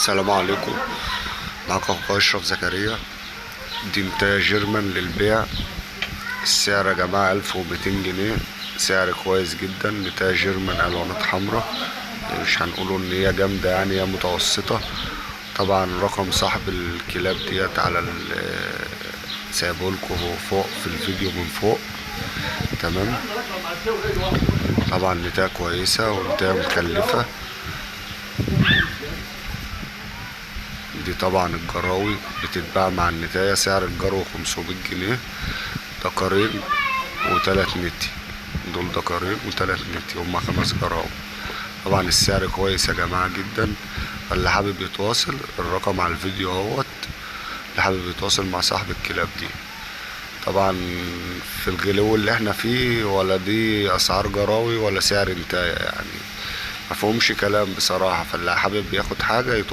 السلام عليكم. معاكم اخويا اشرف زكريا. دي نتاية جيرمان للبيع. السعر يا جماعة 1200 جنيه، سعر كويس جدا. نتاية جيرمان الوانات حمرا، مش هنقوله ان هي جامدة، يعني هي متوسطة. طبعا رقم صاحب الكلاب ديت على سايبهولكوا فوق في الفيديو من فوق. تمام. طبعا نتاية كويسة ونتاية مكلفة. دي طبعا الجراوي بتتباع مع النتاية، سعر الجرو 500 جنيه. دكارين وتلات نتي، دول دكارين وتلات نتي، هما 5 جراوي. طبعا السعر كويس يا جماعة جدا. اللي حابب يتواصل، الرقم على الفيديو اهوت. اللي حابب يتواصل مع صاحب الكلاب دي. طبعا في الغلو اللي احنا فيه، ولا دي اسعار جراوي ولا سعر نتاية، يعني مفهومش كلام بصراحة. فاللي حابب ياخد حاجة يتواصل.